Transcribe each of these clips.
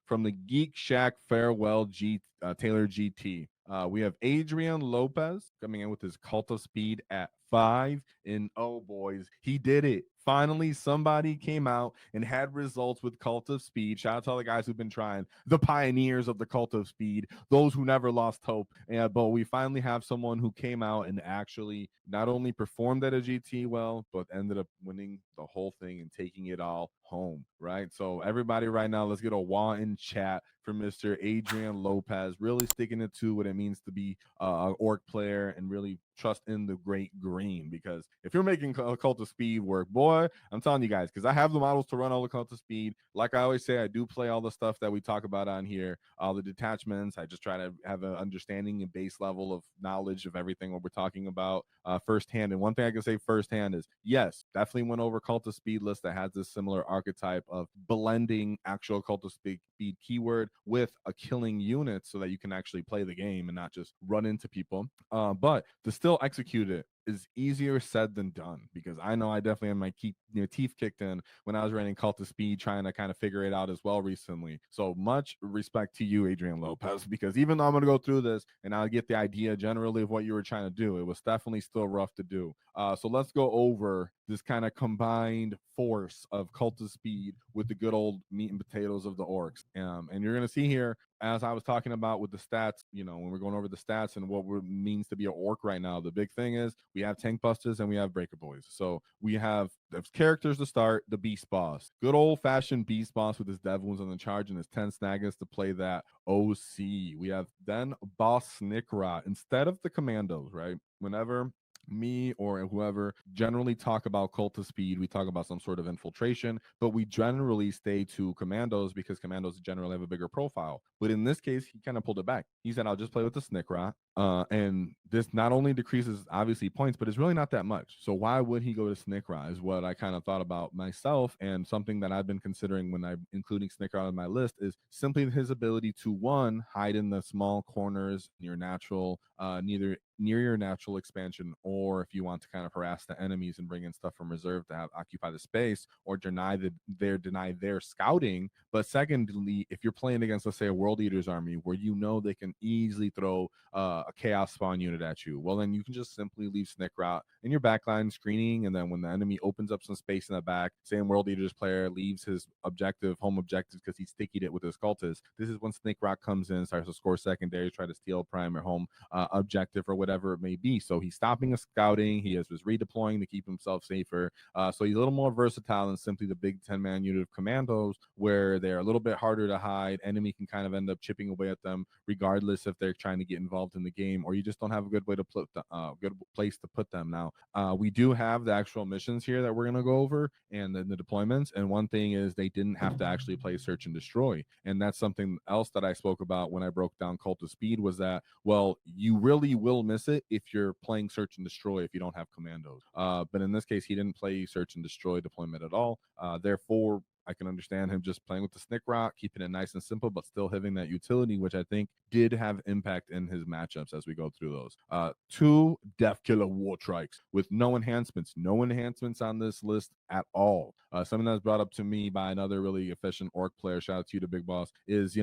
from the Geek Shack Farewell Taylor GT. We have Arian Lopez coming in with his Cult of Speed at 5. And oh, boys, he did it. Finally, somebody came out and had results with Cult of Speed. Shout out to all the guys who've been trying, the pioneers of the Cult of Speed, those who never lost hope. But we finally have someone who came out and actually not only performed at a GT well, but ended up winning the whole thing and taking it all home, right? So everybody right now, let's get a wah in chat for Mr. Arian Lopez, really sticking it to what it means to be an orc player and really trust in the great green. Because if you're making Cult of Speed work, boy, I'm telling you guys, because I have the models to run all the Cult of Speed. Like I always say, I do play all the stuff that we talk about on here, all the detachments. I just try to have an understanding and base level of knowledge of everything what we're talking about firsthand. And one thing I can say firsthand is, yes, definitely went over Cult of Speed list that has this similar archetype of blending actual Cult of Speed keyword with a killing unit so that you can actually play the game and not just run into people. But to still execute it is easier said than done, because I know I definitely had my teeth kicked in when I was running Cult of Speed, trying to kind of figure it out as well recently. So much respect to you, Arian Lopez, because even though I'm going to go through this and I'll get the idea generally of what you were trying to do, it was definitely still rough to do. So let's go over this kind of combined force of Cult of Speed with the good old meat and potatoes of the Orks. And you're going to see here, as I was talking about with the stats, when we're going over the stats and what it means to be an orc right now, the big thing is we have Tankbustas and we have Breaka Boyz. So we have the characters to start, the Beast Boss. Good old-fashioned Beast Boss with his Dev Wounds on the charge and his 10 Snaggers to play that OC. We have then Boss Snickra instead of the Commandos, right? Whenever me or whoever generally talk about Cult of Speed, we talk about some sort of infiltration, but we generally stay to Commandos because Commandos generally have a bigger profile. But in this case, he kind of pulled it back. He said, I'll just play with the Snickra. And this not only decreases obviously points, but it's really not that much. So why would he go to Snickra is what I kind of thought about myself, and something that I've been considering when I'm including Snickra on my list is simply his ability to, one, hide in the small corners in your natural, near your natural expansion, or if you want to kind of harass the enemies and bring in stuff from reserve to have occupy the space or deny their scouting. But secondly, if you're playing against, let's say, a World Eaters army where they can easily throw a chaos spawn unit at you, well, then you can just simply leave Snickra in your backline screening, and then when the enemy opens up some space in the back, say a World Eaters player leaves his home objectives because he stickied it with his cultists, this is when Snickra comes in, starts to score secondaries, try to steal prime or home objective or whatever it may be. So he's stopping a scouting, he has his redeploying to keep himself safer. So he's a little more versatile than simply the big 10-man unit of Commandos, where they're a little bit harder to hide. Enemy can kind of end up chipping away at them regardless if they're trying to get involved in the game, or you just don't have a good way to put good place to put them. Now we do have the actual missions here that we're going to go over, and then the deployments. And one thing is they didn't have to actually play search and destroy, and that's something else that I spoke about when I broke down Cult of Speed, was that, well, you really will miss it if you're playing search and destroy if you don't have Commandos. But in this case, he didn't play search and destroy deployment at all. Therefore, I can understand him just playing with the Snick Rock, keeping it nice and simple, but still having that utility, which I think did have impact in his matchups as we go through those. Two Deffkilla Wartrikes with no enhancements on this list at all. Something that's brought up to me by another really efficient orc player, shout out to you to Big Boss, is,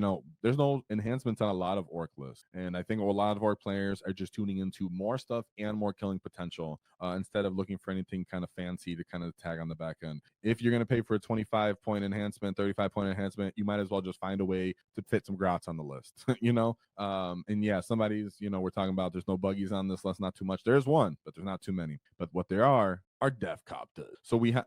there's no enhancements on a lot of orc lists. And I think a lot of orc players are just tuning into more stuff and more killing potential instead of looking for anything kind of fancy to kind of tag on the back end. If you're going to pay for a 25-point enhancement, 35-point enhancement, you might as well just find a way to fit some grots on the list, and yeah, somebody's, we're talking about there's no buggies on this list, not too much. There's one, but there's not too many. But what there are Deffkoptas. So we have,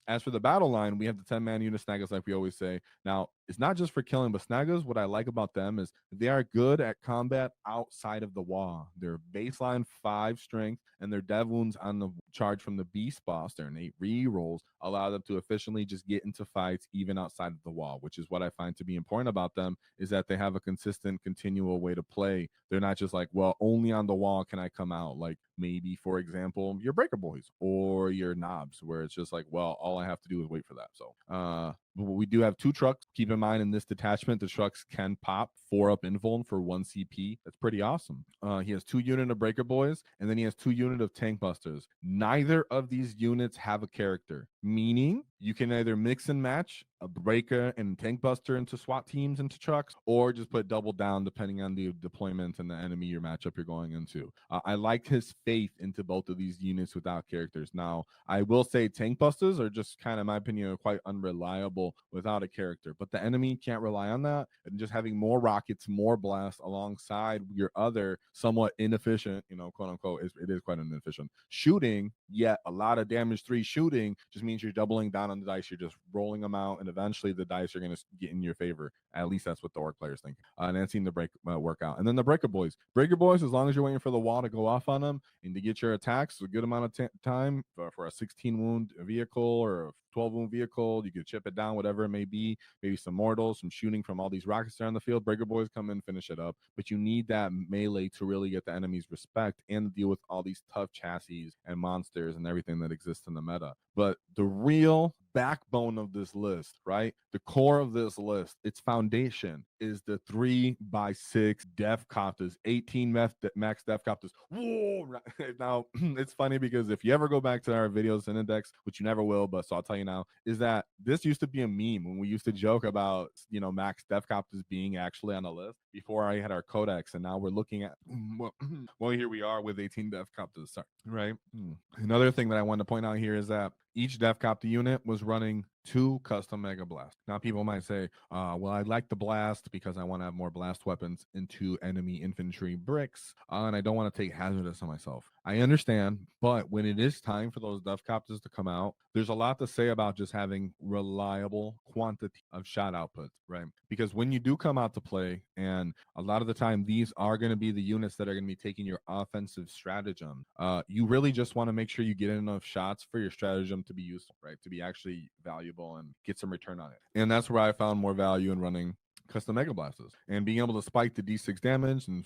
as for the battle line, we have the 10-man unit Snaggers, like we always say. Now, it's not just for killing, but Snaggers, what I like about them is they are good at combat outside of the WAAAGH. Their baseline 5 strength and their dev wounds on the charge from the Beast Boss, their innate re-rolls, allow them to efficiently just get into fights even outside of the WAAAGH, which is what I find to be important about them, is that they have a consistent, continual way to play. They're not just like, well, only on the WAAAGH can I come out. Like maybe, for example, your Breaka Boyz or your Knobs, where it's just like, well, all I have to do is wait for that. So, we do have 2 trucks. Keep in mind in this detachment, the trucks can pop 4 up invuln for 1 CP. That's pretty awesome. He has 2 unit of Breaka Boyz, and then he has 2 unit of Tankbustas. Neither of these units have a character, meaning you can either mix and match a Breaka and Tankbuster into SWAT teams into trucks, or just put double down depending on the deployment and the enemy or matchup you're going into. I like his faith into both of these units without characters. Now, I will say Tankbusters are just kind of, in my opinion, quite unreliable without a character, but the enemy can't rely on that. And just having more rockets, more blasts alongside your other somewhat inefficient, quote unquote, it is quite inefficient shooting, yet a lot of damage 3 shooting just means you're doubling down on the dice. You're just rolling them out, and eventually the dice are going to get in your favor. At least that's what the Orc players think. And that seemed to work out. And then the Breaka Boyz. Breaka Boyz, as long as you're waiting for the wall to go off on them and to get your attacks a good amount of time for a 16 wound vehicle or a 12 wound vehicle, you could chip it down, whatever it may be. Maybe some mortals, some shooting from all these rockets there on the field. Breaka Boyz come in, finish it up. But you need that melee to really get the enemy's respect and deal with all these tough chassis and monsters and everything that exists in the meta. But the real backbone of this list, right? The core of this list, its foundation is the 3x6 Deffkoptas, 18 max Deffkoptas. Whoa! Now, it's funny because if you ever go back to our videos and index, which you never will, but so I'll tell you now, is that this used to be a meme when we used to joke about, max Deffkoptas being actually on the list before I had our codex, and now we're looking at, well, here we are with 18 Deffkoptas, right? Another thing that I wanted to point out here is that each Deffkopta unit was running 2 custom Mega Blasts. Now, people might say, well, I like the blast because I want to have more blast weapons into enemy infantry bricks, and I don't want to take hazardous on myself. I understand, but when it is time for those Deffkoptas to come out, there's a lot to say about just having reliable quantity of shot output, right? Because when you do come out to play, and a lot of the time these are going to be the units that are going to be taking your offensive stratagem, you really just want to make sure you get enough shots for your stratagem to be useful, right? To be actually valuable and get some return on it. And that's where I found more value in running custom Mega Blasters and being able to spike the D6 damage and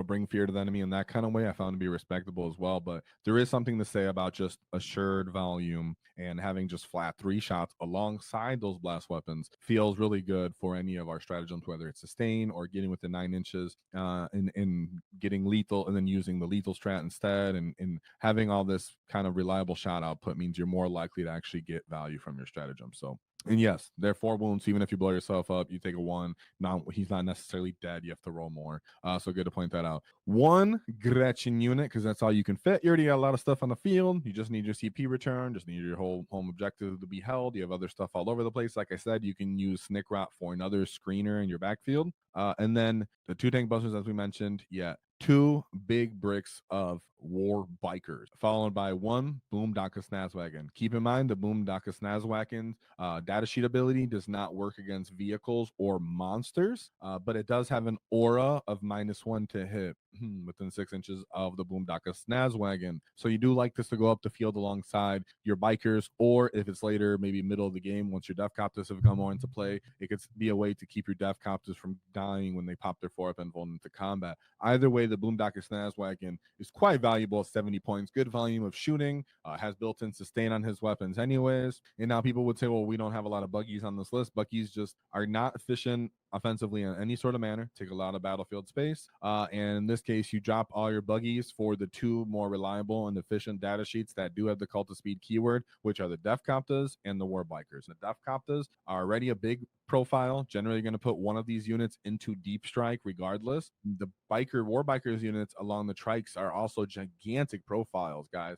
bring fear to the enemy in that kind of way. I found to be respectable as well. But there is something to say about just assured volume, and having just flat 3 shots alongside those blast weapons feels really good for any of our stratagems, whether it's sustain or getting within 9 inches and getting lethal and then using the lethal strat instead, and having all this kind of reliable shot output means you're more likely to actually get value from your stratagem. So, and yes, they're 4 wounds. Even if you blow yourself up, you take a 1. Now he's not necessarily dead. You have to roll more. So good to point that out. 1 Gretchen unit, because that's all you can fit. You already got a lot of stuff on the field. You just need your CP return. Just need your whole home objective to be held. You have other stuff all over the place. Like I said, you can use Snickrot for another screener in your backfield. And then the 2 Tankbusters, as we mentioned, 2 big bricks of Warbikers, followed by 1 Boomdaka Snazwagon. Keep in mind, the Boomdaka Snazwagon datasheet ability does not work against vehicles or monsters, but it does have an aura of -1 to hit within 6 inches of the Boomdaka Snazwagon. So you do like this to go up the field alongside your bikers, or if it's later, maybe middle of the game, once your Deffkoptas have come more into play, it could be a way to keep your Deffkoptas from dying when they pop their 4-up and invuln into combat. Either way, the Boomdaka Snazwagon is quite valuable at 70 points. Good volume of shooting, has built-in sustain on his weapons anyways. And now people would say, well, we don't have a lot of buggies on this list. Buggies just are not efficient offensively in any sort of manner, take a lot of battlefield space. And in this case, you drop all your buggies for the 2 more reliable and efficient data sheets that do have the Cult of Speed keyword, which are the Deffkoptas and the Warbikers. The Deffkoptas are already a big profile. Generally, you're going to put one of these units into deep strike regardless. The Warbikers units along the trikes are also gigantic profiles, guys.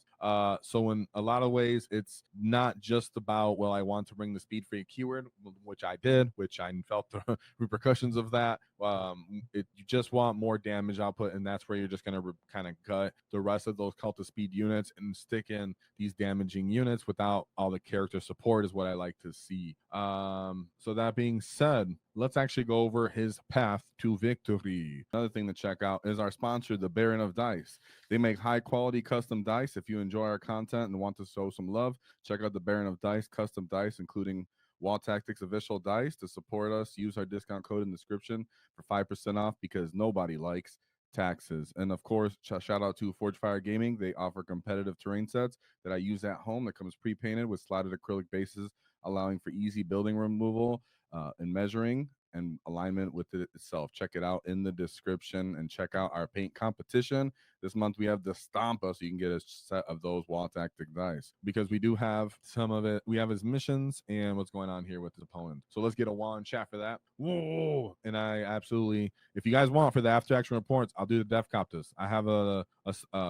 So in a lot of ways, it's not just about, well, I want to bring the speed free keyword, which I did, which I felt the repercussions of that. You just want more damage output, and that's where you're just going to kind of gut the rest of those Cult of Speed units and stick in these damaging units without all the character support is what I like to see. So that being said, let's actually go over his path to victory. Another thing to check out is our sponsor, the Baron of Dice. They make high quality custom dice. If you enjoy our content and want to show some love, check out the Baron of Dice custom dice, including Wall Tactics official dice. To support us, use our discount code in the description for 5% off, because nobody likes taxes. And of course, shout out to Forgefire Gaming. They offer competitive terrain sets that I use at home that comes pre-painted with slotted acrylic bases allowing for easy building removal and measuring and alignment with it itself. Check it out in the description and check out our paint competition. This month we have the Stampa, so you can get a set of those wall tactic dice because we do have some of it. We have his missions and what's going on here with his opponent. So let's get a wall in chat for that. Whoa! And I absolutely, if you guys want for the after action reports, I'll do the Deffkoptas. I have a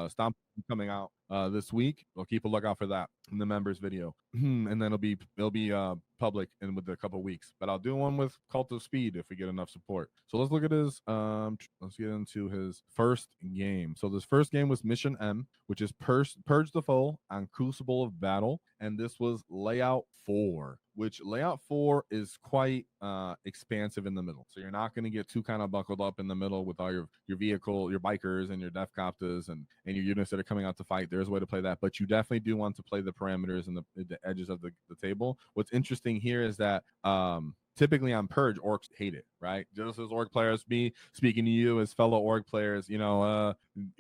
Stomp coming out this week. I'll keep a lookout for that in the members video, and then it'll be public in with a couple weeks. But I'll do one with Cult of Speed if we get enough support. So let's look at his. Let's get into his first game. So this first game was Mission M, which is Purge the Foe on Crucible of Battle, and this was Layout 4, which Layout 4 is quite expansive in the middle. So you're not going to get too kind of buckled up in the middle with all your vehicle, your bikers, and your Deffkoptas and your units that are coming out to fight. There's a way to play that, but you definitely do want to play the parameters and the edges of the table. What's interesting here is that typically on Purge, Orks hate it, right? Just as Orc players, me speaking to you as fellow Orc players,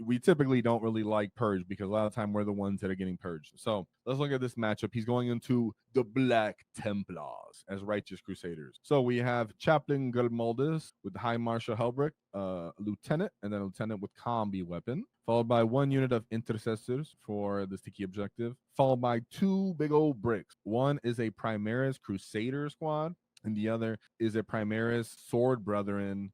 we typically don't really like Purge because a lot of the time we're the ones that are getting purged. So let's look at this matchup. He's going into the Black Templars as Righteous Crusaders. So we have Chaplain Galmaldus with High Marshal Helbrick, Lieutenant, and then Lieutenant with Combi Weapon, followed by one unit of Intercessors for the sticky objective, followed by two big old bricks. One is a Primaris Crusader squad, and the other is a Primaris Sword Brethren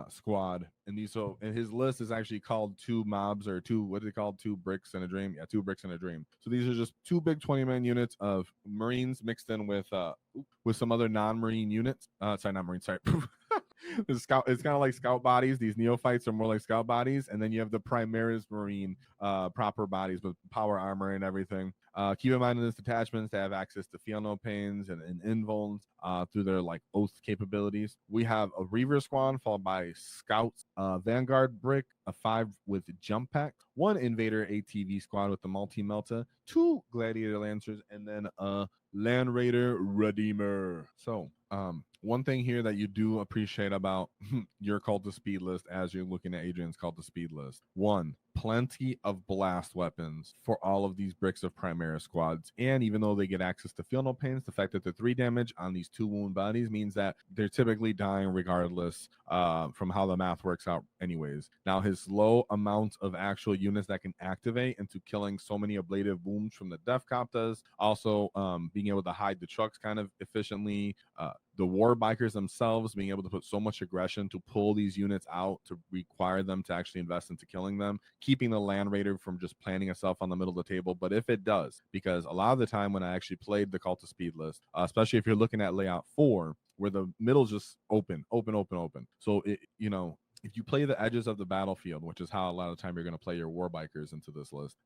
squad. And his list is actually called two mobs, or two, what is it called? Two bricks and a dream. Yeah, two bricks and a dream. So these are just two big 20-man units of Marines mixed in with some other non-Marine units. Sorry, not Marine, sorry. It's kind of like scout bodies. These neophytes are more like scout bodies, and then you have the Primaris Marine proper bodies with power armor and everything. Keep in mind in this detachments they have access to feel no pains and invulns through their like oath capabilities. We have a Reaver squad followed by scouts, Vanguard brick, a 5 with jump pack, one Invader ATV squad with the multi-melta, two Gladiator Lancers, and then a Land Raider Redeemer. So one thing here that you do appreciate about your Cult of Speed list as you're looking at Adrian's Cult of Speed list. One, plenty of blast weapons for all of these bricks of Primaris squads. And even though they get access to feel no pains, the fact that they're 3 damage on these 2 wound bodies means that they're typically dying regardless from how the math works out anyways. Now, his low amount of actual units that can activate into killing so many ablative wounds from the Deffkoptas, also being able to hide the trucks kind of efficiently, the Warbikers themselves being able to put so much aggression to pull these units out to require them to actually invest into killing them, keeping the Land Raider from just planting itself on the middle of the table. But if it does, because a lot of the time when I actually played the Cult of Speed list, especially if you're looking at layout 4, where the middle's just open. So if you play the edges of the battlefield, which is how a lot of the time you're going to play your Warbikers into this list,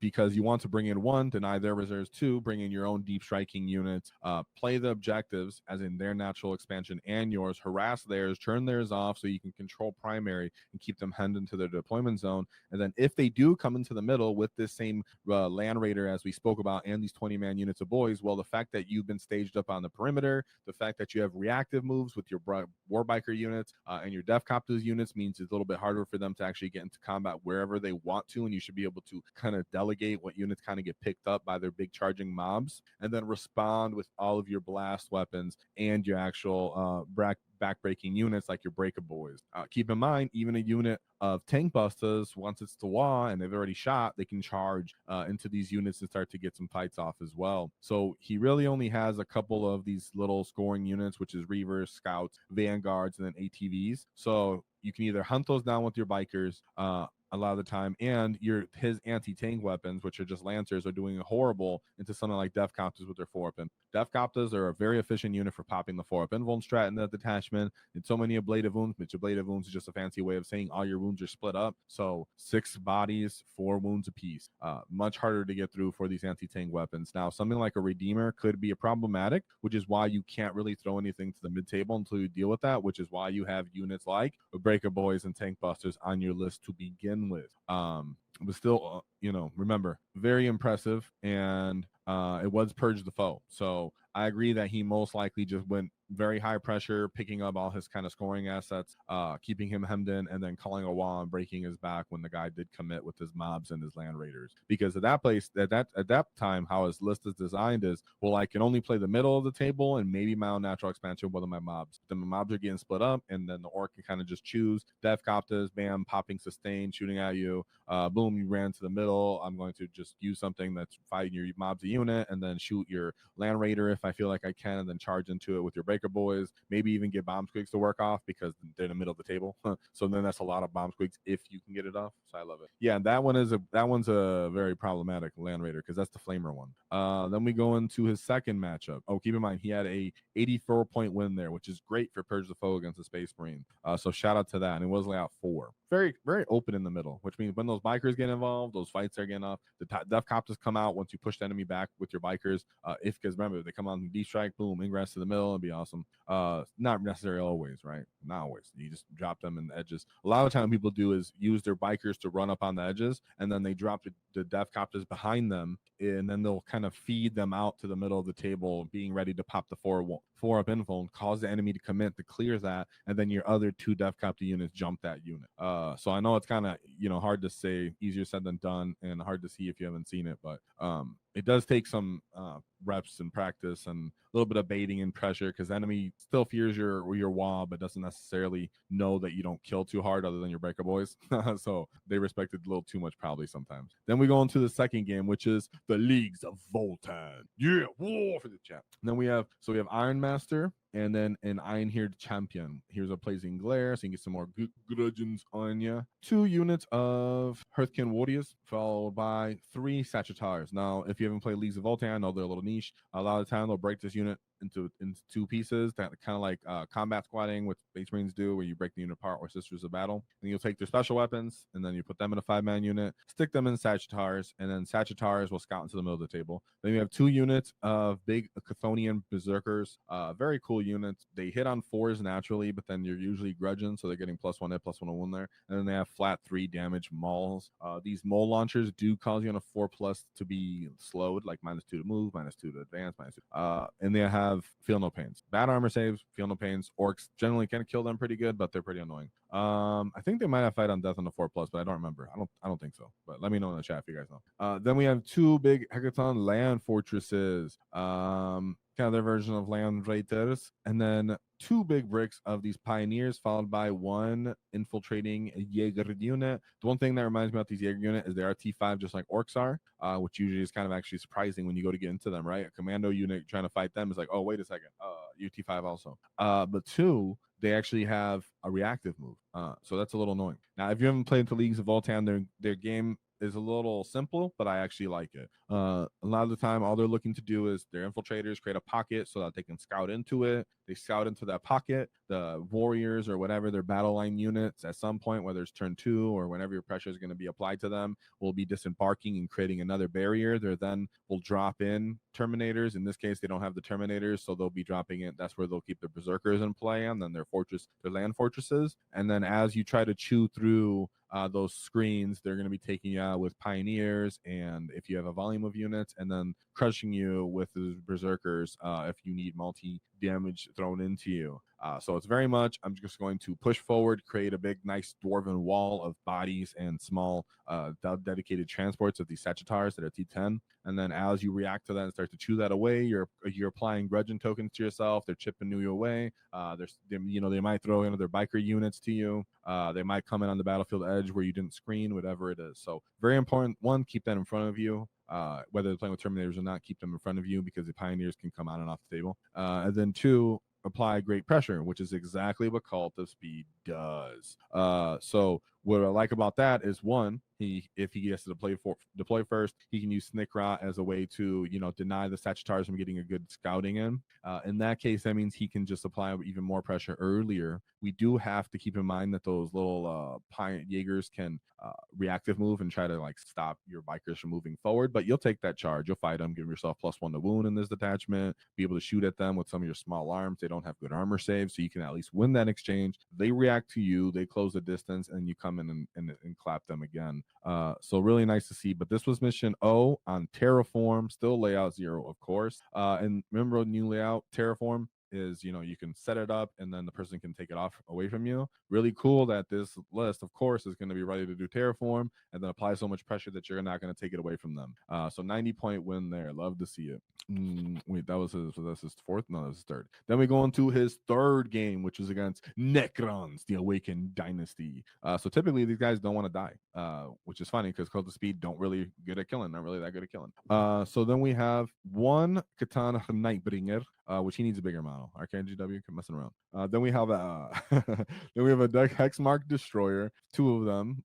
because you want to bring in 1, deny their reserves, 2, bring in your own deep striking units, play the objectives as in their natural expansion and yours, harass theirs, turn theirs off so you can control primary and keep them hemmed into their deployment zone. And then if they do come into the middle with this same Land Raider as we spoke about and these 20-man units of boys, well, the fact that you've been staged up on the perimeter, the fact that you have reactive moves with your Warbiker units and your Deffkoptas units means it's a little bit harder for them to actually get into combat wherever they want to, and you should be able to kind of delegate what units kind of get picked up by their big charging mobs, and then respond with all of your blast weapons and your actual backbreaking units like your Breaka Boyz. Keep in mind, even a unit of Tankbustas, once it's to WAAAGH and they've already shot, they can charge into these units and start to get some fights off as well. So he really only has a couple of these little scoring units, which is Reavers, Scouts, Vanguards, and then ATVs. So you can either hunt those down with your bikers a lot of the time, and his anti-tank weapons, which are just Lancers, are doing horrible into something like Deffkoptas with their 4-up. Deffkoptas are a very efficient unit for popping the 4-up invuln strat in the detachment. And so many ablative wounds, which ablative wounds is just a fancy way of saying all your wounds are split up. So 6 bodies, 4 wounds apiece. Much harder to get through for these anti-tank weapons. Now, something like a Redeemer could be a problematic, which is why you can't really throw anything to the mid-table until you deal with that, which is why you have units like Breaka Boyz and Tankbustas on your list to begin with. But still, remember, very impressive, and it was Purge the Foe. So I agree that he most likely just went very high pressure, picking up all his kind of scoring assets, keeping him hemmed in, and then calling a wall and breaking his back when the guy did commit with his mobs and his land raiders. Because at that place, at that time, how his list is designed is, well, I can only play the middle of the table and maybe my own natural expansion with one of my mobs. Then my mobs are getting split up, and then the orc can kind of just choose Deffkoptas, bam, popping sustain, shooting at you. Boom, you ran to the middle. I'm going to just use something that's fighting your mobs a unit, and then shoot your land raider if I feel like I can, and then charge into it with your Breaka Boyz. Maybe even get bomb squigs to work off because they're in the middle of the table. So then that's a lot of bomb squigs if you can get it off. So I love it. Yeah, that one's a very problematic land raider because that's the flamer one. Then we go into his second matchup. Oh, keep in mind he had a 84-point win there, which is great for Purge the Foe against the Space Marine. So shout out to that. And it was layout 4. Very, very open in the middle, which means when those bikers get involved, those fights are getting off. The Deffkoptas come out once you push the enemy back with your bikers. Because remember, they come on D strike, boom, ingress to the middle, and be awesome. Not necessarily always, right? Not always. You just drop them in the edges. A lot of the time, people do is use their bikers to run up on the edges, and then they drop the Deffkoptas behind them, and then they'll kind of feed them out to the middle of the table, being ready to pop the four up info and cause the enemy to commit to clear that, and then your other 2 Deffkopta units jump that unit. So I know it's kind of hard to say, easier said than done, and hard to see if you haven't seen it, but it does take some reps and practice and a little bit of baiting and pressure because the enemy still fears your wall, but doesn't necessarily know that you don't kill too hard other than your Breaka Boyz. So they respect it a little too much probably sometimes. Then we go into the second game, which is the Leagues of Voltan. Yeah, war for the chat. And then we have Iron Master, and then an Iron-Haired Champion. Here's a Blazing Glare, so you can get some more grudgeons on you. 2 units of Hearthkin Warriors, followed by 3 Sagittars. Now, if you haven't played Leagues of Voltan, I know they're a little niche. A lot of the time, they'll break this unit into 2 pieces, that kind of like combat squatting, what Space Marines do, where you break the unit apart or Sisters of Battle. And you'll take their special weapons, and then you put them in a 5-man unit, stick them in Sagittars, and then Sagittars will scout into the middle of the table. Then you have 2 units of big Chthonian Berserkers. Very cool units. They hit on 4s naturally, but then you're usually grudging, so they're getting +1 hit, +1 on 1 there. And then they have flat 3 damage mauls. These maul launchers do cause you on a 4+ to be slowed, like -2 to move, -2 to advance, -2. And they have feel no pains. Bad armor saves, feel no pains. Orks generally can kill them pretty good, but they're pretty annoying. I think they might have fight on death on the 4+, but I don't remember. I don't think so. But let me know in the chat if you guys know. Then we have 2 big Hecaton land fortresses. Kind of their version of land raiders, and then 2 big bricks of these pioneers, followed by 1 infiltrating Jaeger unit. The one thing that reminds me about these Jaeger unit is they are T5 just like Orks are, which usually is kind of actually surprising when you go to get into them, right? A commando unit trying to fight them is like, oh, wait a second, you T5 also. But 2, they actually have a reactive move, so that's a little annoying. Now, if you haven't played the Leagues of Voltan, their game is a little simple, but I actually like it. A lot of the time, all they're looking to do is their infiltrators create a pocket so that they can scout into it. They scout into that pocket. The warriors or whatever their battle line units at some point, whether it's turn 2 or whenever your pressure is going to be applied to them, will be disembarking and creating another barrier. They then will drop in Terminators. In this case, they don't have the Terminators, so they'll be dropping in. That's where they'll keep the Berserkers in play, and then their land fortresses. And then as you try to chew through those screens, they're going to be taking you out with Pioneers, and if you have a volume of units, and then crushing you with the Berserkers if you need multi-damage thrown into you. So it's very much, I'm just going to push forward, create a big, nice dwarven wall of bodies and small dedicated transports of these Sagittars that are T10. And then as you react to that and start to chew that away, you're applying grudging tokens to yourself. They're chipping you away. They might throw in other biker units to you. They might come in on the battlefield edge where you didn't screen, whatever it is. So very important. 1, keep that in front of you. Whether they're playing with Terminators or not, keep them in front of you because the Pioneers can come on and off the table. And then 2, apply great pressure, which is exactly what Kult of Speed does. So what I like about that is, 1, if he gets to deploy first, he can use Snickra as a way to deny the Sagittars from getting a good scouting in. In that case, that means he can just apply even more pressure earlier. We do have to keep in mind that those little Jaegers can reactive move and try to stop your bikers from moving forward, but you'll take that charge. You'll fight them, give yourself +1 to wound in this detachment, be able to shoot at them with some of your small arms. They don't have good armor saves, so you can at least win that exchange. They react to you, they close the distance, and you come in and clap them again. So really nice to see. But this was mission O on Terraform, still layout 0, of course. And remember, new layout Terraform, is, you can set it up and then the person can take it off away from you. Really cool that this list, of course, is going to be ready to do terraform and then apply so much pressure that you're not going to take it away from them. So 90-point win there. Love to see it. Wait, that's his fourth? No, that's his third. Then we go into his third game, which is against Necrons, the Awakened Dynasty. So typically these guys don't want to die, which is funny because Kult of Speed don't really good at killing, not really that good at killing. So then we have one Katana Nightbringer, which he needs a bigger model. RKGW, messing around. Then we have then we have a Hexmark Destroyer, two of them.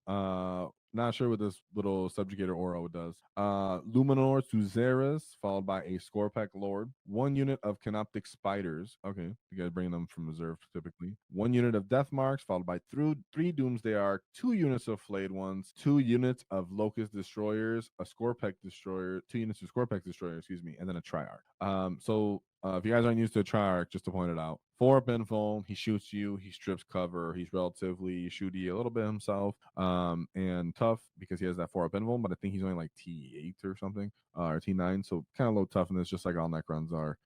Not sure what this little subjugator Oro does. Luminor Suzeris, followed by a Scorpec Lord. One unit of Canoptic Spiders. Okay, you guys bring them from reserve typically. One unit of Death Marks, followed by three Doomsday Ark, two units of Flayed Ones, two units of Locust Destroyers, a Scorpec Destroyer, two units of Scorpec Destroyer, excuse me, and then a Triarch. If you guys aren't used to a Triarch, just to point it out, 4-up info, he shoots you, he strips cover, he's relatively shooty a little bit himself, and tough because he has that 4-up info, but I think he's only like T8 or something, or T9, so kind of low toughness, just like all Necrons are.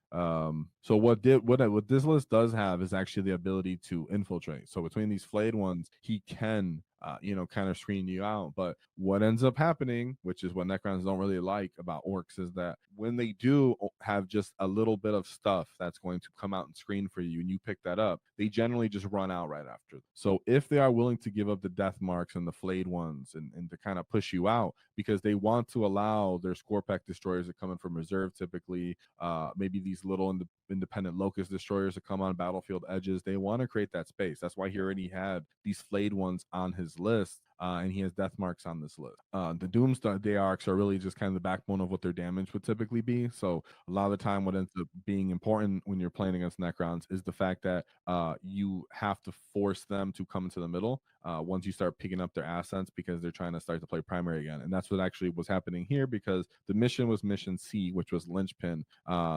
So what this list does have is actually the ability to infiltrate. So between these Flayed Ones, he can kind of screen you out. But what ends up happening, which is what Necrons don't really like about Orks, is that when they do have just a little bit of stuff that's going to come out and screen for you and you pick that up, they generally just run out right after. So if they are willing to give up the Death Marks and the Flayed Ones and to kind of push you out because they want to allow their Scorpec Destroyers to come in from reserve typically, maybe these little independent Locust Destroyers to come on battlefield edges, they want to create that space. That's why he already had these Flayed Ones on his list, and he has Death Marks on this list. The Doomsday Arcs are really just kind of the backbone of what their damage would typically be. So a lot of the time what ends up being important when you're playing against Necrons is the fact that you have to force them to come into the middle once you start picking up their assets because they're trying to start to play primary again. And that's what actually was happening here because the mission was mission C, which was Linchpin,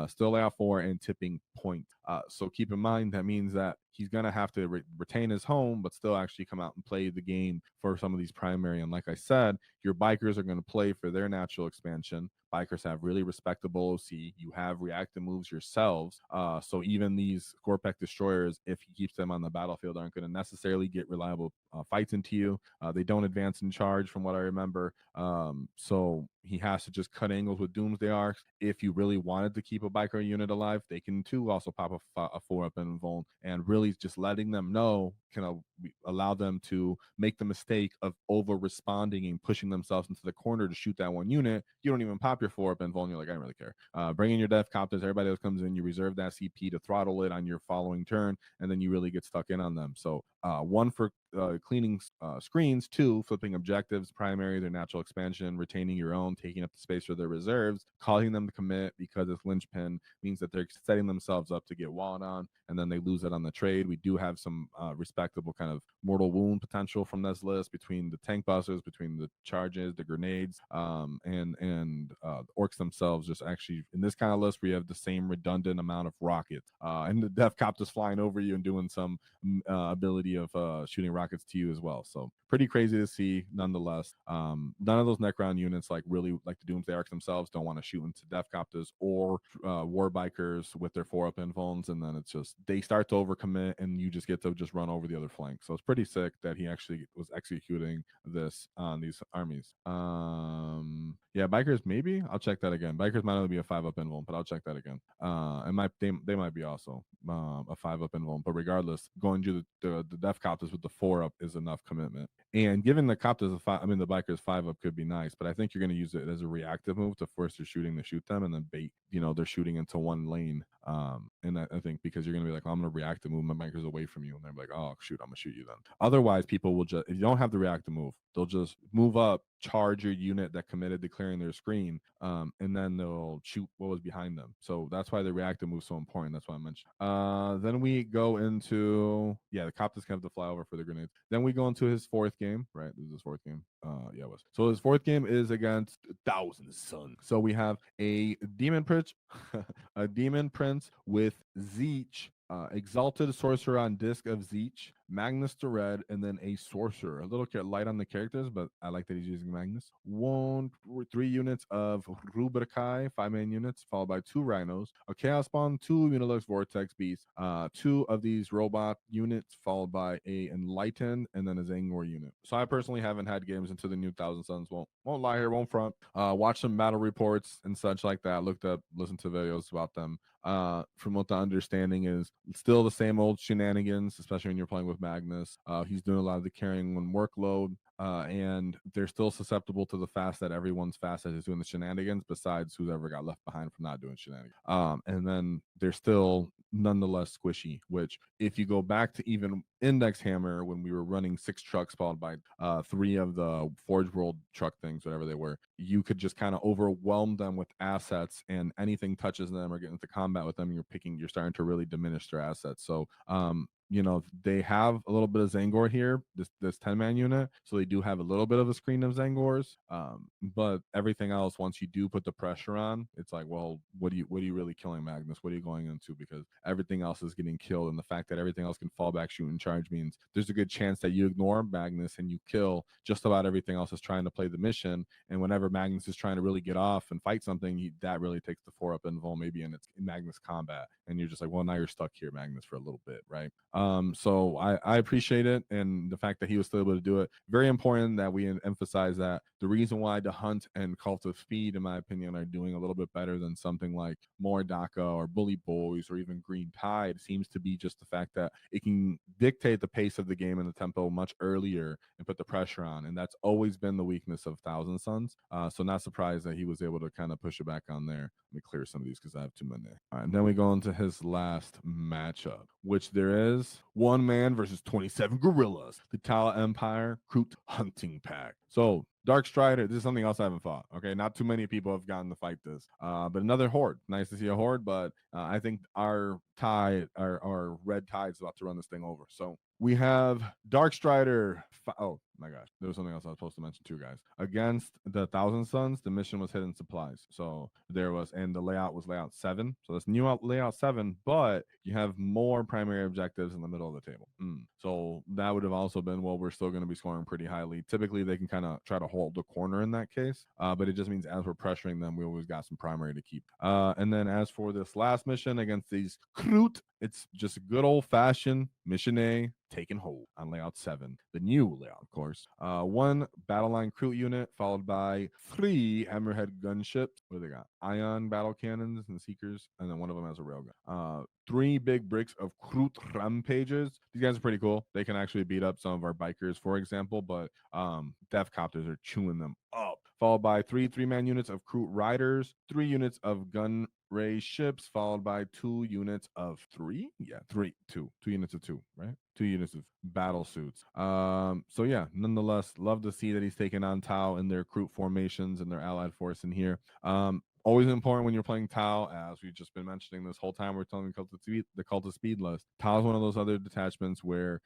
still layout 4, and tipping point. So keep in mind that means that he's going to have to retain his home, but still actually come out and play the game for some of these primary. And like I said, your Bikers are going to play for their natural expansion. Bikers have really respectable OC. You have reactive moves yourselves. So even these Scorpec Destroyers, if he keeps them on the battlefield, aren't going to necessarily get reliable fights into you. They don't advance in charge from what I remember. So he has to just cut angles with Doomsday Arcs. If you really wanted to keep a Biker unit alive, they can too also pop a 4-up and Vuln, and really just letting them know can allow them to make the mistake of over responding and pushing themselves into the corner to shoot that one unit. You don't even pop your 4-up and Vuln. You're like, I don't really care. Bring in your Deffkoptas. Everybody else comes in. You reserve that CP to throttle it on your following turn, and then you really get stuck in on them. So one for cleaning screens, two, flipping objectives, primary, their natural expansion, retaining your own, taking up the space for their reserves, causing them to commit because it's linchpin means that they're setting themselves up to get walled on, and then they lose it on the trade. We do have some respectable kind of mortal wound potential from this list between the Tankbustas, between the charges, the grenades, and the Orks themselves. Just actually in this kind of list, we have the same redundant amount of rockets, and the Deffkoptas flying over you and doing some ability of shooting rockets to you as well. So pretty crazy to see nonetheless. None of those Necron units, like really like the Doomsday Arcs themselves, don't want to shoot into Deffkoptas or Warbikers with their 4-up invuls, and then it's just they start to overcommit and you just get to just run over the other flank. So it's pretty sick that he actually was executing this on these armies. Yeah, Bikers maybe I'll check that again. Bikers might only be a 5-up invul, but I'll check that again. They might be also a 5-up invul, but regardless, going to the Deffkoptas with the 4-up is enough commitment. And given the Koptas, the Bikers 5-up could be nice, but I think you're going to use it as a reactive move to force your shooting to shoot them, and then bait, they're shooting into one lane. And I think because you're going to be like, I'm going to react to move my Bikers away from you, and they're like, oh shoot, I'm going to shoot you then. Otherwise, people will just, if you don't have the reactive move, they'll just move up, charge your unit that committed to clearing their screen, and then they'll shoot what was behind them. So that's why the reactive move is so important. That's why I mentioned. Then we go into, the Koptas can have to fly over for the grenades. Then we go into his fourth game, right? This is his fourth game. It was. So his fourth game is against Thousand Sun. So we have a Demon Prince, a Demon Prince with Zeech, Exalted Sorcerer on Disc of Zeech, Magnus to red, and then a sorcerer. A little light on the characters, but I like that he's using Magnus. 3 units of Rubrikai, 5-man units, followed by 2 rhinos, a chaos spawn, 2 Unilux vortex beasts, 2 of these robot units, followed by a enlightened, and then a Zangor unit. So I personally haven't had games into the new Thousand Suns. Won't lie here, won't front. Watch some battle reports and such like that. Looked up, listened to videos about them. From what the understanding is, still the same old shenanigans, especially when you're playing with Magnus. He's doing a lot of the carrying one workload. And they're still susceptible to the fast that everyone's fast that is doing the shenanigans, besides who's ever got left behind from not doing shenanigans. And then they're still nonetheless squishy, which if you go back to even Index Hammer, when we were running 6 trucks followed by 3 of the Forge World truck things, whatever they were, you could just kind of overwhelm them with assets, and anything touches them or get into combat with them, you're starting to really diminish their assets. So they have a little bit of Zangor here, this 10-man unit, so they do have a little bit of a screen of Zangors, but everything else, once you do put the pressure on, it's like, well, what are you really killing Magnus? What are you going into? Because everything else is getting killed, and the fact that everything else can fall back, shoot, and charge means there's a good chance that you ignore Magnus and you kill just about everything else that's trying to play the mission, and whenever Magnus is trying to really get off and fight something, that really takes the 4-up invul maybe in its Magnus combat, and you're just like, well, now you're stuck here, Magnus, for a little bit, right? So I appreciate it, and the fact that he was still able to do it. Very important that we emphasize that the reason why the Hunt and Kult of Speed, in my opinion, are doing a little bit better than something like Mordaka or Bully Boys or even Green Tide seems to be just the fact that it can dictate the pace of the game and the tempo much earlier and put the pressure on, and that's always been the weakness of Thousand Suns. So not surprised that he was able to kind of push it back on there. Let me clear some of these because I have too many. All right, and then we go into his last matchup, which there is 1 man versus 27 gorillas. The Tala Empire Kroot Hunting Pack. So Dark Strider, this is something else I haven't fought. Okay, not too many people have gotten to fight this, but another horde. Nice to see a horde, but I think our red tide is about to run this thing over. So we have Dark Strider. Oh my gosh, there was something else I was supposed to mention too, guys. Against the Thousand Suns, the mission was hidden supplies. So there was, and the layout was layout 7. So that's new layout 7, but you have more primary objectives in the middle of the table. So that would have also been, well, we're still going to be scoring pretty highly. Typically, they can kind of try to hold the corner in that case, but it just means as we're pressuring them, we always got some primary to keep. And then as for this last mission against these Kroot, it's just a good old-fashioned Mission A, taken hold on layout 7, the new layout, of course. 1 battle line Kroot unit, followed by 3 hammerhead gunships. What do they got? Ion battle cannons and seekers, and then one of them has a railgun. 3 big bricks of Kroot rampages. These guys are pretty cool. They can actually beat up some of our bikers, for example, but Deffkoptas are chewing them up. Followed by 3 3-man units of Kroot riders, 3 units of gun ray ships, followed by 2 units of 3. Yeah, 2 units of 2, right? 2 units of battle suits. So yeah, nonetheless, love to see that he's taking on Tau in their Kroot formations and their allied force in here. Always important when you're playing Tau, as we've just been mentioning this whole time. We're telling the Cult of Speed list. Tau is one of those other detachments where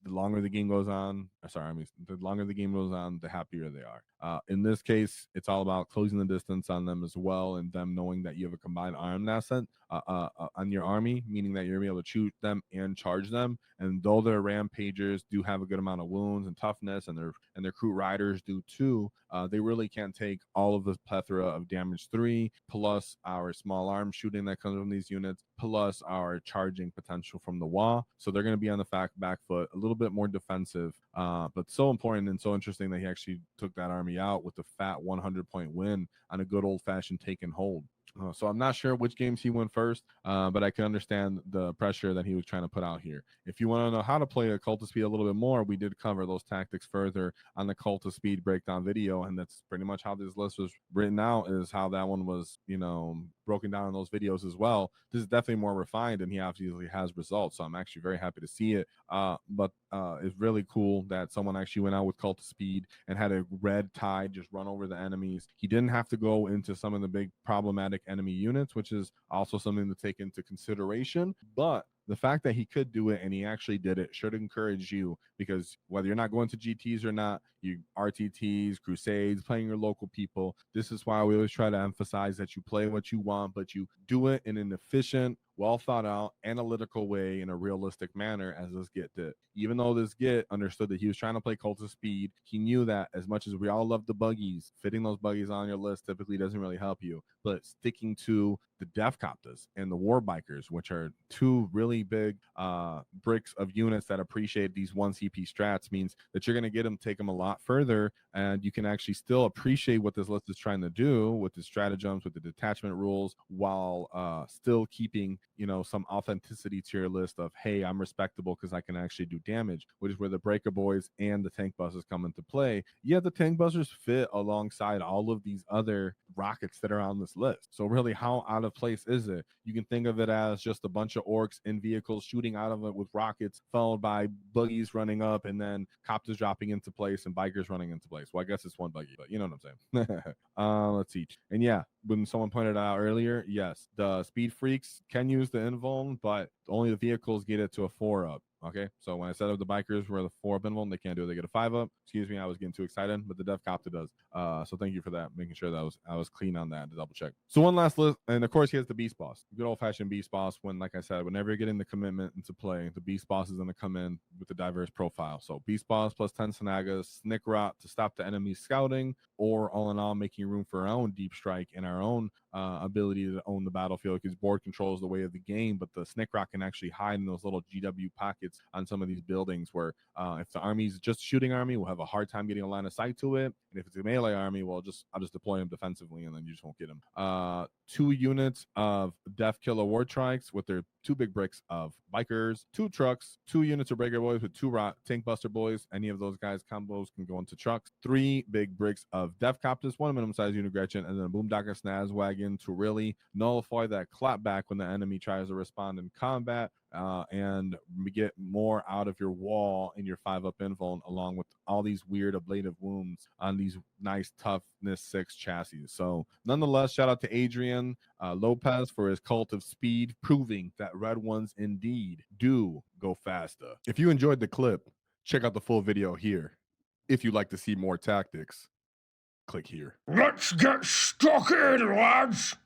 the longer the game goes on, the longer the game goes on, the happier they are. In this case, it's all about closing the distance on them as well, and them knowing that you have a combined armed asset on your army, meaning that you're going to be able to shoot them and charge them. And though their rampagers do have a good amount of wounds and toughness, and their Kroot riders do too, they really can't take all of the plethora of damage 3, plus our small arm shooting that comes from these units, plus our charging potential from the WAAAGH. So they're going to be on the back foot, a little bit more defensive, but so important and so interesting that he actually took that army out with a fat 100-point win on a good old-fashioned take and hold. So I'm not sure which games he went first, but I can understand the pressure that he was trying to put out here. If you want to know how to play a Cult of Speed a little bit more, we did cover those tactics further on the Cult of Speed breakdown video, and that's pretty much how this list was written out, is how that one was, broken down in those videos as well. This is definitely more refined, and he obviously has results, so I'm actually very happy to see it. But it's really cool that someone actually went out with Cult of Speed and had a red tide just run over the enemies. He didn't have to go into some of the big problematic enemy units, which is also something to take into consideration, but the fact that he could do it and he actually did it should encourage you, because whether you're not going to GTs or not, you RTTs, Crusades, playing your local people, this is why we always try to emphasize that you play what you want, but you do it in an efficient, well thought out, analytical way in a realistic manner, as this Git did. Even though this Git understood that he was trying to play Cult of Speed, he knew that as much as we all love the buggies, fitting those buggies on your list typically doesn't really help you. But sticking to the Deffkoptas and the Warbikers, which are two really big bricks of units that appreciate these 1 CP strats, means that you're going to get them, take them a lot further, and you can actually still appreciate what this list is trying to do with the stratagems, with the detachment rules, while still keeping, you know, some authenticity to your list of, hey, I'm respectable because I can actually do damage, which is where the Breaka Boyz and the Tankbustas come into play. Yeah, the Tankbustas fit alongside all of these other rockets that are on this list. So really, how out of place is it? You can think of it as just a bunch of orcs in vehicles shooting out of it with rockets, followed by buggies running up, and then copters dropping into place and bikers running into place. Well, I guess it's one buggy, but you know what I'm saying. Let's see. And yeah, when someone pointed out earlier, yes, the speed freaks can use the invuln, but only the vehicles get it to a 4-up. Okay, so when I said of the bikers were the 4-up invuln, they can't do it. They get a 5-up. Excuse me, I was getting too excited, but the Deffkopta does. So thank you for that, making sure that I was clean on that to double check. So one last list, and of course he has the beast boss, good old fashioned beast boss. When, like I said, whenever you're getting the commitment into play, the beast boss is going to come in with the diverse profile. So beast boss plus 10 Sanagas, Snick Rot to stop the enemy scouting, or all in all making room for our own deep strike and our own ability to own the battlefield, because board control is the way of the game, but the Snick Rot can actually hide in those little GW pockets on some of these buildings where if the army's just shooting army, we'll have a hard time getting a line of sight to it. And if it's a melee army, well, I'll just deploy them defensively and then you just won't get them. 2 units of Deffkilla Wartrikes with their 2 big bricks of bikers, 2 trucks, 2 units of Breaka Boyz with 2 Tankbuster boys. Any of those guys combos can go into trucks. 3 big bricks of Deffkoptas, 1 minimum size unit Gretchen, and then a Boomdocker Snaz wagon to really nullify that clapback when the enemy tries to respond in combat. And get more out of your wall in your 5-up invuln, along with all these weird ablative wounds on these nice toughness 6 chassis. So nonetheless, shout out to Arian Lopez for his Cult of Speed, proving that red ones indeed do go faster. If you enjoyed the clip, check out the full video here. If you'd like to see more tactics, click here. Let's get stuck in, lads!